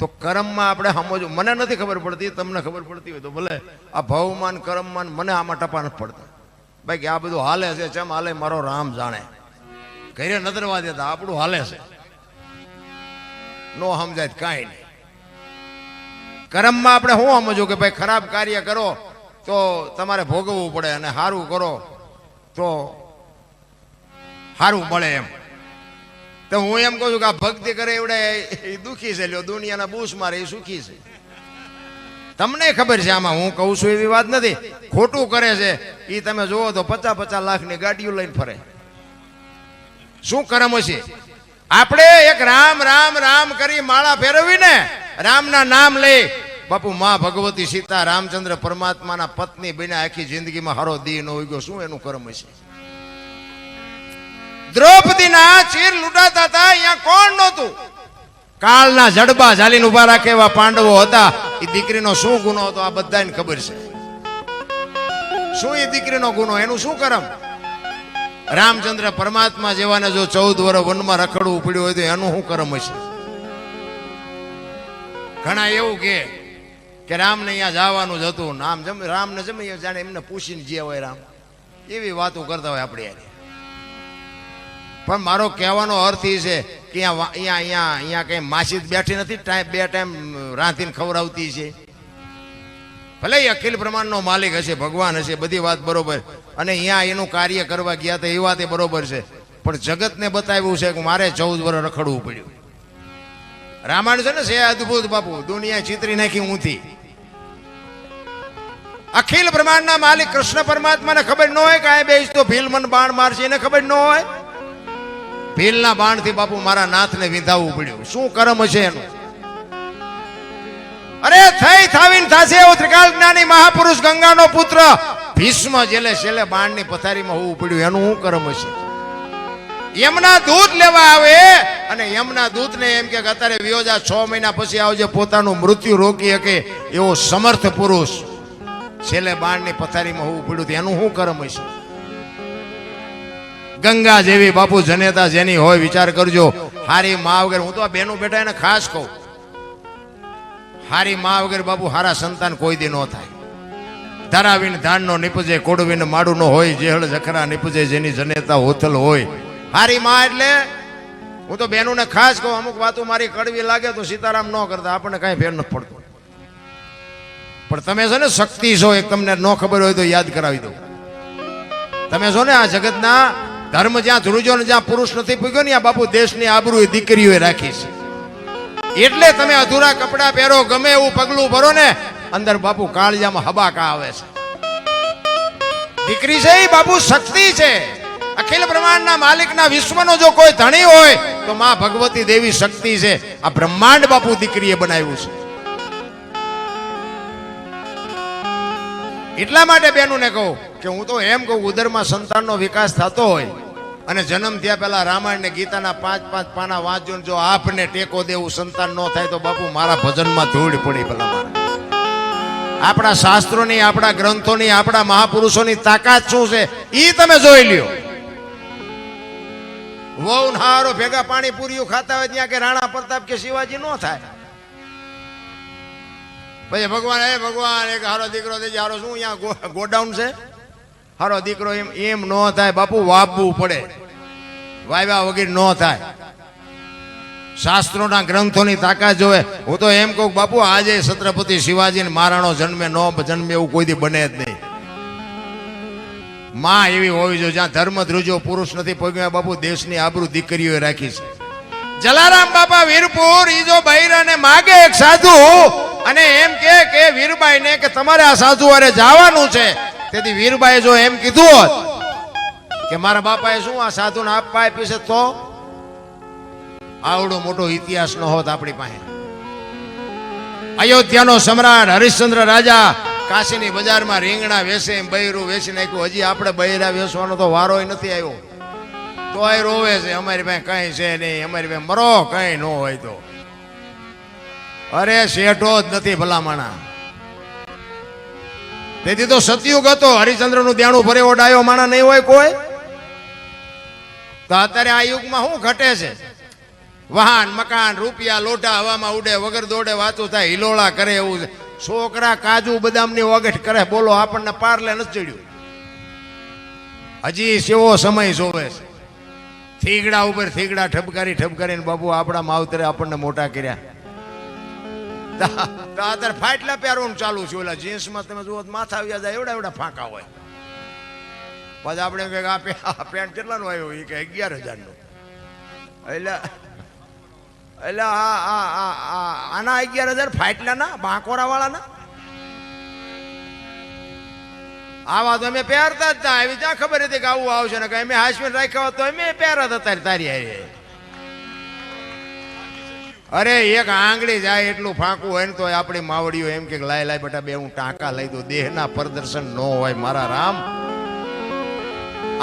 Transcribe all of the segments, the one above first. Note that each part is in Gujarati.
તો કર્મમાં આપણે સમજવું, મને નથી ખબર પડતી, તમને ખબર પડતી હોય તો ભલે. આ ભાવમાન કર્મમાન મને આમાં ટપા નથી પડતા. ભાઈ કે આ બધું હાલે છે, ચમ હાલે મારો રામ જાણે. ઘરે નજરવા દેતા આપણું હાલે છે, નો સમજાય કાંઈ નહીં. કર્મમાં આપણે શું સમજવું કે ભાઈ ખરાબ કાર્ય કરો તો તમારે ભોગવવું પડે, અને સારું કરો તો સારું મળે એમ. તો હું એમ કહું છું કે આ ભક્તિ કરે એવડે એ દુઃખી છે, લ્યો દુનિયાના બૂસ મારે એ સુખી છે. તમને ખબર છે, આમાં હું કહું છું એવી વાત નથી. ખોટું કરે છે એ તમે જોવો તો 50-50 લાખની ગાડીઓ લઈને ફરે. શું કર્મ છે? આપણે એક રામ રામ રામ કરી માળા ફેરવીને રામના નામ લઈ બાપુ માં ભગવતી સીતા રામચંદ્ર પરમાત્માના પત્ની બન્યા, આખી જિંદગીમાં હારો દી ન ઉગ્યો. શું એનું કર્મ છે? દ્રૌપદીના ચીર લૂંટાતા હતા, અહીંયા કોણ નહોતું? કાળના જડબા ઝાલીને ઉભા રાખે એવા પાંડવો હતા. એ દીકરીનો શું ગુનો હતો આ બધાને ખબર છે. શું એ દીકરીનો ગુનો, એનું શું કર્મ? રામચંદ્ર પરમાત્મા જેવાને જો 14 વર્ષ વનમાં રખડવું પડ્યું હોય તો એનું શું કર્મ હશે? ઘણા એવું કે રામને અહીંયા જવાનું જ હતું, રામને જમે જાણે એમને પૂછીને જે હોય રામ, એવી વાતો કરતા હોય આપણે યાર. પણ મારો કહેવાનો અર્થ એ છે કે અહીંયા કઈ માસી બેઠી નથી, 2 ટાઈમ રાંધીને ખવડાવતી છે. ભલે અખિલ બ્રહ્માંડનો માલિક હશે, ભગવાન હશે, બધી વાત બરોબર, અને અહીંયા એનું કાર્ય કરવા ગયા હતા એ વાત બરોબર છે. પણ જગતને બતાવ્યું છે કે મારે 14 વર્ષ રખડવું પડ્યું. રામાયણ છે ને છે અદભુત બાપુ, દુનિયા ચિતરી નાખી ઊંથી. અખિલ બ્રહ્માંડના માલિક કૃષ્ણ પરમાત્માને ખબર ન હોય કે આ બેસ તો ભીલ મન બાણ મારશે, એને ખબર ન હોય. ભીલના બાણથી બાપુ મારા નાથને વિંધાવવું પડ્યું. શું કર્મ છે એનું? અરે થઈ થાવીને થાશે એવો ત્રિકાળ જ્ઞાની મહાપુરુષ ગંગાનો પુત્ર ભીષ્મ જેલે છેલ્લે બાણની પથારીમાં હોવું પડ્યું. એનું શું કર્મ છે? યમના દૂત લેવા આવે અને યમના દૂતને એમ કે અત્યારે વિયોજા 6 મહિના પછી આવજે, પોતાનું મૃત્યુ રોકી શકે એવો સમર્થ પુરુષ છેલ્લે બાણની પથારીમાં હોવું પડ્યું. એનું શું કર્મ છે? ગંગા જેવી બાપુ જનેતા જેની હોય વિચાર કરજો. હારી મા વગર, હું તો આ બેનું બેટા એને ખાસ કહું, હારી મા વગર બાપુ હારા સંતાન કોઈ દી ન થાય. ધરાવીને ધાન નો નીપજે, કોડવીને માડું નો હોય, જેહળ જખરા નીપજે જેની જનેતા હોતલ હોય. હારી માં એટલે હું તો બેનું ને ખાસ કહું, અમુક વાતો મારી કડવી લાગે તો સીતારામ ન કરતા, આપણને કઈ ફેર નથી પડતો. પણ તમે છો ને શક્તિ છો, એક તમને ન ખબર હોય તો યાદ કરાવી દઉં. તમે છો ને આ જગતના ધર્મ જ્યાં ધ્રુજો ને જ્યાં પુરુષ નથી પૂગ્યો ને, આ બાપુ દેશની આબરૂ દીકરીઓએ રાખી છે. એટલે તમે અધૂરા કપડા પહેરો, ગમે એવું પગલું ભરો ને, અંદર બાપુ કાળજામાં હબાકા આવે છે. દીકરી છે એ બાપુ શક્તિ છે. અખિલ બ્રહ્માંડના માલિકના વિશ્વનો જો કોઈ ધણી હોય તો માં ભગવતી દેવી શક્તિ છે. આ બ્રહ્માંડ બાપુ દીકરીએ બનાવ્યું છે. એટલા માટે બેનું ને કહું કે હું તો એમ કહું, ઉદરમાં સંતાનનો વિકાસ થતો હોય અને જન્મ થયા પહેલા રામાયણ ને ગીતાના 5-5 પાના વાંચજો, જો આપને ટેકો દેવું સંતાન ન થાય તો બાપુ મારા ભજનમાં ધૂળ પડી. પેલા આપણા શાસ્ત્રોની, આપણા ગ્રંથોની, આપણા મહાપુરુષોની તાકાત શું છે ઈ તમે જોઈ લ્યો. વહુ હારો ભેગા પાણીપુરીઓ ખાતા હોય ત્યાં કે રાણા પ્રતાપ કે શિવાજી નો થાય. પછી ભગવાન, હે ભગવાન એક હારો દીકરો દેજે. હારો શું અહીંયા ગોડાઉન છે? હારો દીકરો એમ ન થાય બાપુ, વાપવું પડે. વાવ્યા વગર ન થાય. શાસ્ત્રોના ગ્રંથોની તાકાત જોવે. હું તો એમ કહું બાપુ, આજે છત્રપતિ શિવાજી ને મહારાણો જન્મે ન જન્મે એવું કોઈ દી બને જ નહીં. માં એવી હોવી જોઈએ જ્યાં ધર્મ ધ્રુજો પુરુષ નથી પગ્યા. બાપુ દેશની આબરૂ દીકરીઓએ રાખી છે. જલારામ બાપા વીરપુર ઈ જો બૈરાને માગે એક સાધુ અને એમ કે વીરબાઈ ને કે તમારે આ સાધુ વારે જવાનું છે. તેથી વીરબાઈ જો એમ કીધું હોત કે મારા બાપાએ શું આ સાધુ ને આપવા આપી છે તો આવડો મોટો ઇતિહાસ ન હોત આપણી પાસે. અયોધ્યાનો સમ્રાટ હરિશ્ચંદ્ર રાજા કાશીની બજારમાં રીંગણા વેચે, બૈરું વેચી નાખ્યું. હજી આપણે બૈરા વેચવાનો તો વારો નથી આવ્યો, તોય રોવે છે અમારી પાસે કઈ છે નહીં, અમારી પાસે મરો કઈ ન હોય તો. અરે શેઠો જ નથી ભલામણા. તેથી તો સતયુગ હતો, હરિશ્ચંદ્ર નું દેણું ભરે ઓડાયો માણા નહીં હોય કોઈ. તો અત્યારે આ યુગમાં શું ઘટે છે? વાહન મકાન રૂપિયા લોટા હવામાં ઉડે, વગર દોડે વાતું થાય, હિલોળા કરે એવું છે. છોકરા કાજુ બદામની વગેટ કરે, બોલો આપણને પારલે નથી ચડ્યું. હજી સેવો સમય જોવે છે. થીગડા ઉપર થીગડા ઠપકારીને બાપુ આપણા માવતરે આપણને મોટા કર્યા. અત્યારે ફાટલા પહેરવાનું ચાલુ છે. ઓલા જીન્સમાં તમે જુઓ માથા આવ્યા જાય એવડા ફાંકા હોય. પછી આપણે આ પેન્ટ કેટલાનું આવ્યું? એ કે 11,000નું. એટલે આના 11,000 ફાટલાના બાંકોરા વાળાના. આવા તો અમે પહેરતા જ હતા. એવી ત્યાં ખબર હતી કે આવું આવશે ને કઈ અમે હાસવીને રાખ્યા તો અમે પહેરત હતા તારી હારી. અરે એક આંગળી જાય એટલું ફાંકું હોય ને તો આપણી માવડીઓ એમ કે લાય બેટા બે હું ટાંકા લઈ દઉં. દેહના પ્રદર્શન ન હોય મારા રામ.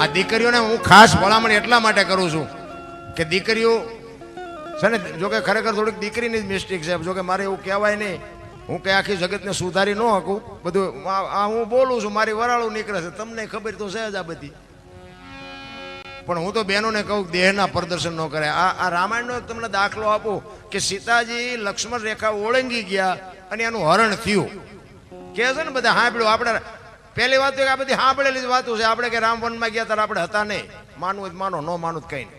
આ દીકરીઓને હું ખાસ ભલામણ એટલા માટે કરું છું કે દીકરીઓ છે ને, જોકે ખરેખર થોડીક દીકરીની જ મિસ્ટેક છે. જોકે મારે એવું કહેવાય નહીં, હું કે આખી જગતને સુધારી ન શકું. બધું આ હું બોલું છું, મારી વરાળું નીકળે છે, તમને ખબર તો છે જ આ બધી. પણ હું તો બહેનોને કહું દેહના પ્રદર્શન ન કરે. આ રામાયણનો એક તમને દાખલો આપું કે સીતાજી લક્ષ્મણ રેખા ઓળંગી ગયા અને એનું હરણ થયું. કે છે ને બધા સાંભળ્યું. આપણે પહેલી વાત તો આ બધી સાંભળેલી જ વાતો છે. આપણે કે રામવનમાં ગયા ત્યારે આપણે હતા નહીં. માનવું જ માનો, ન માનવું જ કઈ નહીં.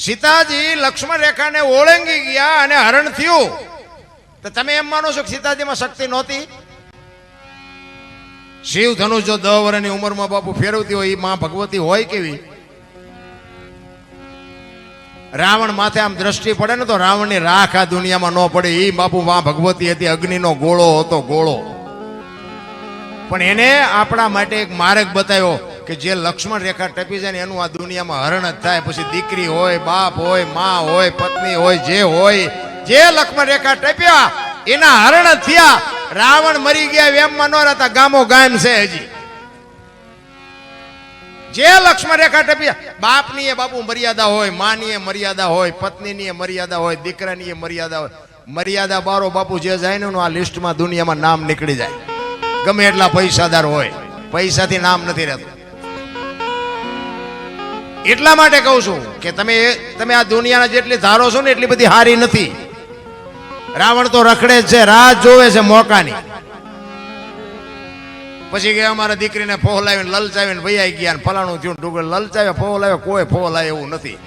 સીતાજી લક્ષ્મણ રેખાને ઓળંગી ગયા અને હરણ થયું. તો તમે એમ માનો છો કે સીતાજીમાં શક્તિ નહોતી? શિવ ધનુષ જો 10 વર્ષની ઉંમરમાં બાપુ ફેરવતી હોય, એ માં ભગવતી હોય કેવી? રાવણ માથે આમ દ્રષ્ટિ પડે ને તો રાવણની રાખ આ દુનિયામાં ન પડે. એ બાપુ માં ભગવતી હતી, અગ્નિનો ગોળો હતો, ગોળો. પણ એને આપણા માટે એક માર્ગ બતાવ્યો કે જે લક્ષ્મણ રેખા ટપી જાય ને એનું આ દુનિયામાં હરણ જ થાય. પછી દીકરી હોય, બાપ હોય, માં હોય, પત્ની હોય, જે હોય, જે લક્ષ્મણ રેખા ટપ્યા એના હરણ જ થયા. રાવણ મરી ગયા એમમાં ન રહેતા, ગામો ગામ છે હજી. જે લક્ષ્મણ રેખા ટપ્યા, બાપની એ બાપુ મર્યાદા હોય, માની એ મર્યાદા હોય, પત્નીની એ મર્યાદા હોય, દીકરાની એ મર્યાદા હોય. મર્યાદા બારો બાપુ જે જાય ને આ લિસ્ટમાં દુનિયામાં નામ નીકળી જાય. ગમે એટલા પૈસાદાર હોય, પૈસાથી નામ નથી રહેતું. એટલા માટે કહું છું કે તમે આ દુનિયાના જેટલી ધારો છો ને એટલી બધી હારી નથી. રાવણ તો રખડે જ છે, રાહ જોવે છે મોકાની. પછી કે અમારા દીકરીને ફોહલાવીને લલચાવીને વૈયા ગયા ને ફલાણું થયું, ડુગર લલચાવે ફોહલાવે, કોઈ ફોહલાય એવું નથી.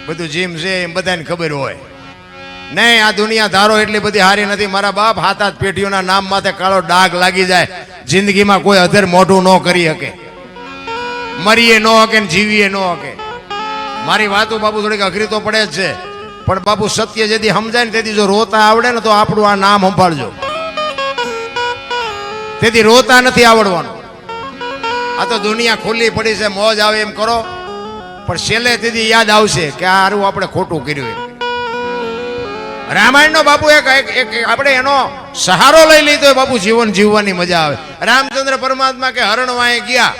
બધું જીમ છે એમ બધાને ખબર હોય. નહીં, આ દુનિયા ધારો એટલી બધી હારી નથી. મારા બાપ હાથ પેઢીઓના નામ માથે કાળો ડાઘ લાગી જાય. જિંદગીમાં કોઈ અધર મોઢું ન કરી શકે, મરીએ ન હકે ને જીવીએ ન હકે. મારી વાતો બાપુ થોડીક અઘરી તો પડે જ છે, પણ બાપુ સત્ય જેથી સમજાય ને તેથી જો રોતા આવડે ને તો આપણું આ નામ સંભાળજો. તેથી રોતા નથી આવડવાનું. આ તો દુનિયા ખુલ્લી પડી છે, મોજ આવે એમ કરો, પણ છેલ્લે તેથી યાદ આવશે કે આ હારું આપણે ખોટું કર્યું. રામાયણનો બાપુ એક આપણે એનો સહારો લઈ લીધો બાપુ, જીવન જીવવાની મજા આવે. રામચંદ્ર પરમાત્મા કે હરણ વાંહે ગયા.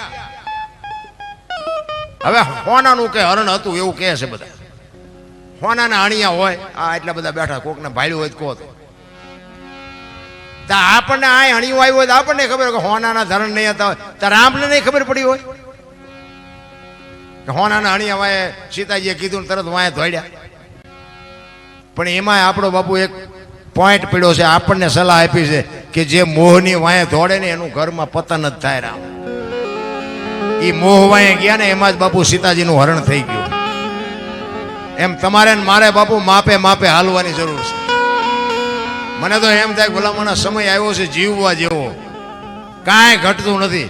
હવે હોનાનું કે હરણ હતું એવું કહે છે બધા. હોનાના અણિયા હોય, આ એટલા બધા બેઠા, કોકને ભાડ્યું હોય કહો તો આપણને આ અણિયું આવ્યું હોય તો આપણને ખબર હોય કે હોનાના ધરણ નહીં હતા હોય. તો રામને નહીં ખબર પડી હોય કે હોનાના અણિયા વાય સીતાજીએ કીધું તરત વાંહે દોડ્યા. પણ એમાં આપણો બાપુ એક પોઈન્ટ પડ્યો છે, આપણને સલાહ આપી છે કે જે મોહની વાંહે દોડે ને એનું ઘરમાં પતન જ થાય. રામ એ મોહ વાંહે ગયા ને એમાં જ બાપુ સીતાજીનું હરણ થઈ ગયું. એમ તમારે ને મારે બાપુ માપે માપે હાલવાની જરૂર છે. મને તો એમ થાય ભલામણો સમય આવ્યો છે જીવવા જેવો, કાંઈ ઘટતું નથી.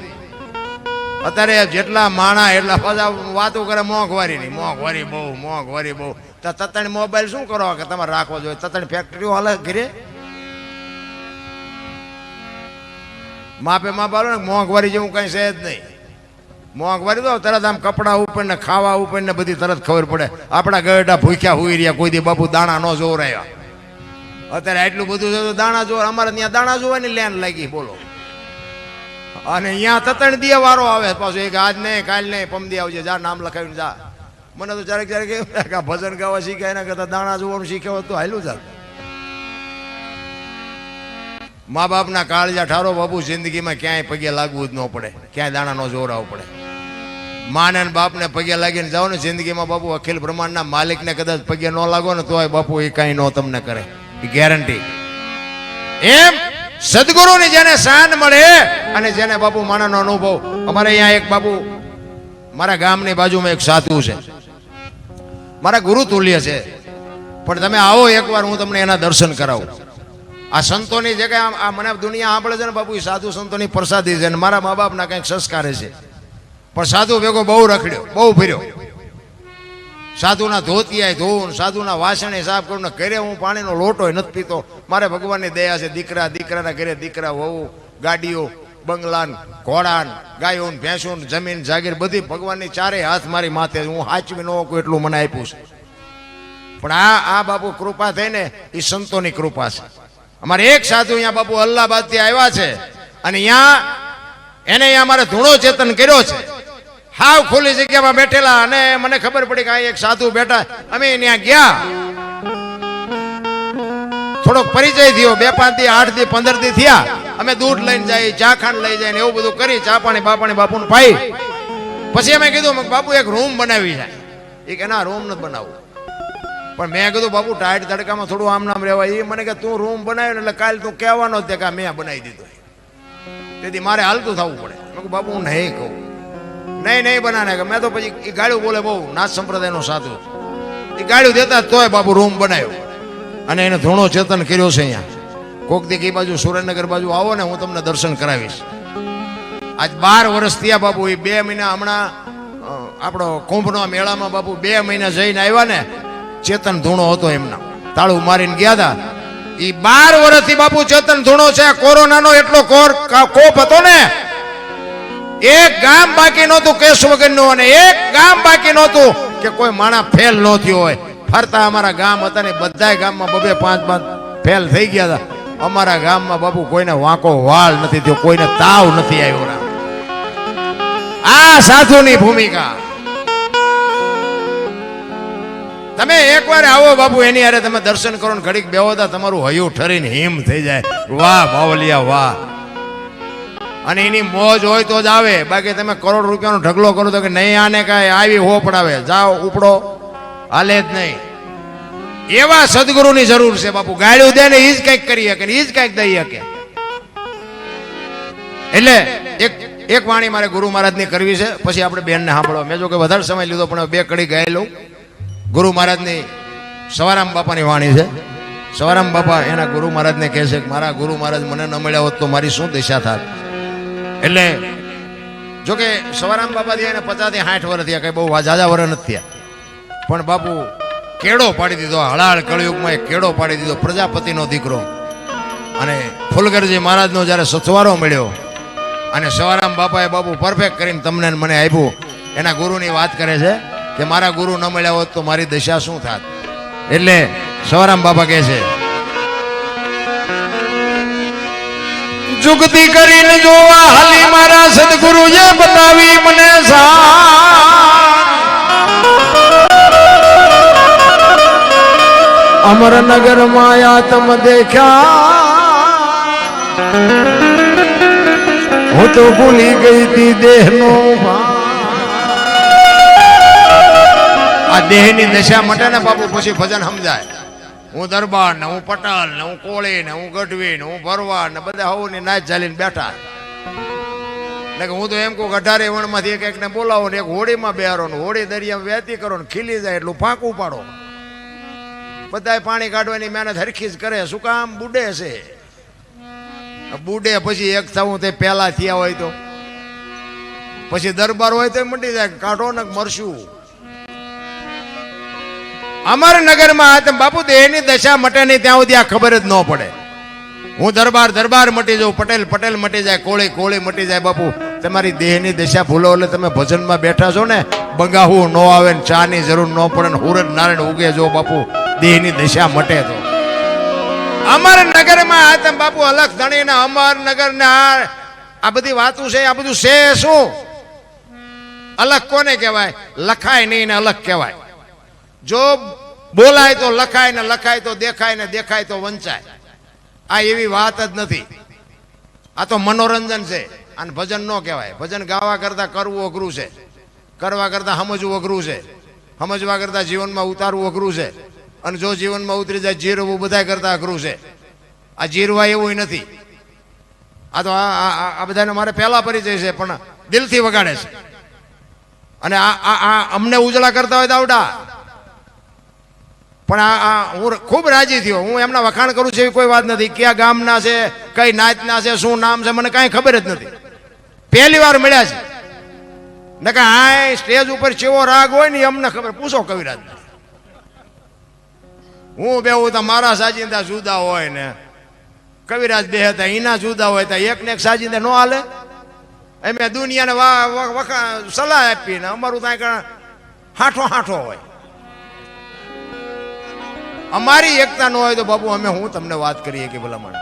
અત્યારે જેટલા માણા એટલા પાછા વાતો કરે મોંઘવારીની, મોંઘવારી બહુ. તતણ મોબાઈલ શું કરો કે તમારે રાખવો જોઈએ? તતણ ફેક્ટરીઓ હાલે ઘરે માપે માપ હાલો ને. મોંઘવારી જેવું કઈ છે જ નહીં. મોંઘવારી તો તરત આમ કપડા ઉપર ને ખાવા ઉપર ને બધી તરત ખબર પડે. આપણા ગયેટા ભૂખ્યા હુઈ રહ્યા, કોઈ દી બાપુ દાણા ન જોવરાયા. અત્યારે આટલું બધું છે તો દાણા જોવા, અમારે ત્યાં દાણા જોવાની લેન લાગી બોલો. અને અહીંયા તતણ દિયે વારો આવે પાછું, એક આજ નહીં કાલ નહીં પમદી આવજે, જા નામ લખાવીને જા. મને તો ક્યારેક ક્યારેક ભજન ગાવા શીખાય એના કરતા દાણા જોવાનું શીખ્યા તો હાલું ચાલ. મા બાપના કાળજા ઠારો બાપુ, જિંદગીમાં ક્યાંય પગે લાગવું જ ન પડે, ક્યાંય દાણા ન જોવરાવવું પડે. માને ને બાપને પગે લાગીને જાઓ ને જિંદગીમાં બાપુ અખિલ બ્રહ્માંડના માલિકને કદાચ પગે ન લાગો ને તોય બાપુ એ કાંઈ ન તમને કરે, એ ગેરંટી. એમ સદગુરુની જેને શાન મળે અને જેને બાપુ માનાનો અનુભવ. અમારે અહીંયા એક બાપુ મારા ગામની બાજુમાં એક સાધુ છે, મારા ગુરુ તુલ્ય છે, પણ તમે આવો એકવાર હું તમને એના દર્શન કરાવું. આ સંતોની જગ્યાએ આ મને દુનિયા સાંભળે છે ને બાપુ, એ સાધુ સંતોની પ્રસાદી છે ને મારા મા બાપના કંઈક સંસ્કાર છે. પણ સાધુ ભેગો બહુ રખડ્યો, બહુ ફર્યો. સાધુના ધોતિયા ધોવું, સાધુના વાસણે સાફ કરું ને ઘરે હું પાણીનો લોટો નથી પીતો. મારે ભગવાનની દયા છે, દીકરા દીકરાના ઘરે દીકરા, વહુ, ગાડીઓ, બંગલાન, ઘોડાન, ગાયો, ભેંસો, જમીન જાગીર બધી ભગવાનની ચારેય હાથ મારી માથે, હું હાચવી ન હોઉં એટલું મને આપ્યું છે. પણ આ બાપુ કૃપા થઈને એ સંતોની કૃપા છે. અમારે એક સાધુ અહીંયા બાપુ અલ્હાબાદથી આવ્યા છે અને અહીંયા એને અહીંયા અમારે ધૂણો ચેતન કર્યો છે. હાવ ખુલ્લી જગ્યામાં બેઠેલા અને મને ખબર પડી કે આ એક સાધુ બેઠા. અમે ત્યાં ગયા, થોડોક પરિચય થયો, 2-5 દી 8 દી 15 દી થયા. અમે દૂધ લઈને જાય, ચા ખાંડ લઈ જાય ને એવું બધું કરી, ચા પાણી બાપાણી બાપુને પાઈ. પછી અમે કીધું બાપુ એક રૂમ બનાવી જાય. એ કે ના રૂમ નથી બનાવવું. પણ મેં કીધું બાપુ ટાઈટ તડકામાં થોડું આમ નામ રહેવાય. એ મને કે તું રૂમ બનાવ્યો એટલે કાલે તું કહેવાનો જ કે મેં બનાવી દીધો. તેથી મારે હાલતું થવું પડે. મેં કહું બાપુ હું નહીં કહું, નહીં બનાને. મેં તો પછી એ ગાળ્યું બોલે, બહુ નાથ સંપ્રદાયનો સાધુ, એ ગાળ્યું દેતા તોય બાપુ રૂમ બનાવ્યો અને એને ધૂણો ચેતન કર્યો છે. અહીંયા કોક દી એ બાજુ સુરેન્દ્રનગર બાજુ આવો ને હું તમને દર્શન કરાવીશ. આજ 12 વર્ષ થયા બાપુ. એ 2 મહિના હમણાં આપણો કુંભનો મેળામાં બાપુ 2 મહિના જઈને આવ્યા ને, ચેતન ધૂણો હતો એમના, તાળું મારીને ગયા હતા. એ 12 વર્ષથી બાપુ ચેતન ધૂણો છે. કોરોનાનો એટલો કોપ હતો ને, એક ગામ બાકી નહોતું કેસ વગરનું, અને એક ગામ બાકી નહોતું કે કોઈ માણા ફેલ ન થયો હોય. ફરતા અમારા ગામ હતા ને બધા ગામમાં 2-5 ફેલ થઈ ગયા હતા. અમારા ગામમાં બાપુ કોઈને વાંકો વાળ નથી થયો, કોઈને તાવ નથી આવ્યો. આ સાધુની ભૂમિકા. તમે એકવાર આવો બાપુ, એની હારે તમે દર્શન કરો ને ઘડીક બેહોતા તમારું હૈયું ઠરીને હિમ થઈ જાય. વાહ બાવલિયા વાહ. અને એની મોજ હોય તો જ આવે, બાકી તમે કરોડ રૂપિયાનો ઢગલો કરો તો કે નહીં આને કાંઈ આવી હો પડાવે, જાઓ ઉપડો, હાલે જ નહીં. એવા સદગુરુની જરૂર છે બાપુ. ગાળ્યું દે ને એ જ કંઈક કરી શકે ને એ જ કંઈક દઈ શકે. એટલે એક વાણી મારે ગુરુ મહારાજની કરવી છે, પછી આપણે બેનને સાંભળવા. મેં જો કે વધારે સમય લીધો પણ 2 કડી ગાઈ લઉં. ગુરુ મહારાજની સવારામ બાપાની વાણી છે. સવારામ બાપા એના ગુરુ મહારાજને કહે છે કે મારા ગુરુ મહારાજ મને ન મળ્યા હોત તો મારી શું દિશા થાત. એટલે જોકે સવારામ બાપા થયા એને 50-60 વર્ષ થયા, કઈ બહુ ઝાઝા વર્ષ નથી થયા. પણ બાપુ કેળો પાડી દીધો, હળાળ કળયુગમાં એક કેળો પાડી દીધો, પ્રજાપતિનો દીકરો. અને ફુલગરજી મહારાજનો જ્યારે સથવારો મળ્યો અને સવારામ બાપાએ બાપુ પરફેક્ટ કરીને તમને મને આપ્યું. એના ગુરુની વાત કરે છે કે મારા ગુરુ ન મળ્યા હોત તો મારી દશા શું થાત. એટલે સવારામ બાપા કહે છે, જુગતી કરીને જોવા હાલી મારા સદગુરુએ બતાવી મને અમરનગર માયા તમ દેખ્યા, હું તો ભૂલી ગઈ તી દેહનો. આ દેહની દશા મટે ને બાપુ પછી ભજન સમજાય. હું દરબાર ને હું પટાલ ને હું કોળી ને હું ગઢવી ને હું ભરવાડ ને બધા હવની નાચ ચાલીને બેઠા. એટલે હું તો એમ કહું 18 વણમાંથી એક એકને બોલાવો ને એક હોળીમાં બેહારો ને હોળી દરિયામાં વહેતી કરો ને ખીલી જાય એટલું ફાંકું પાડો. બધા પાણી કાઢવાની મહેનત હરખી જ કરે. શું કામ? બુડે છે. બુડે પછી એક થવું તે પહેલા થયા હોય તો પછી દરબાર હોય તો મંડી જાય કાઢો ને મરશું. અમરનગરમાં બાપુ દેહની દશા મટે નહીં ત્યાં સુધી આ ખબર જ ન પડે. હું દરબાર મટી જાઉં, પટેલ મટી જાય, કોળી મટી જાય. બાપુ તમારી દેહની દશા ભૂલો એટલે તમે ભજનમાં બેઠા છો ને, બંગાહવું ન આવે ને ચાની જરૂર ન પડે ને હુરજ નારાયણ ઉગે જો બાપુ દેહની દશા મટે તો. અમરનગરમાં બાપુ અલખ ધણી ને અમરનગર ને આ બધી વાતું છે. આ બધું છે શું? અલખ કોને કહેવાય? લખાય નહીં ને અલખ કહેવાય. જો બોલાય તો લખાય ને લખાય તો દેખાય ને દેખાય તો વંચાય. આ એવી વાત જ નથી. આ તો મનોરંજન છે. અને ભજન ન કહેવાય. ભજન ગાવા કરતા કરવું અઘરું છે. કરવા કરતાં સમજવું અઘરું છે, સમજવા કરતાં જીવનમાં ઉતારવું અઘરું છે, અને જો જીવનમાં ઉતરી જાય જીરવું બધા કરતાં અઘરું છે. આ જીરવા એવું નથી. આ તો આ બધાને મારે પહેલા પરિચય છે, પણ દિલથી વગાડે છે. અને આ અમને ઉજળા કરતા હોય તો આવડા, પણ આ હું ખૂબ રાજી થયો. હું એમના વખાણ કરું છું એવી કોઈ વાત નથી. કયા ગામના છે, કઈ નાતના છે, શું નામ છે, મને કાંઈ ખબર જ નથી. પહેલી વાર મળ્યા છે. ને કે આ સ્ટેજ ઉપર કેવો રાગ હોય ને અમને ખબર, પૂછો કવિરાજ. હું બેવું તો મારા સાજિંદા જુદા હોય ને કવિરાજ બે હતા એના જુદા હોય તો એક ને એક સાજિંદા ન હાલે. એમ દુનિયાને સલાહ આપીને અમારું ત્યાં હાઠો હાઠો હોય. અમારી એકતા ન હોય તો બાબુ અમે હું તમને વાત કરીએ કે ભલા માણસ.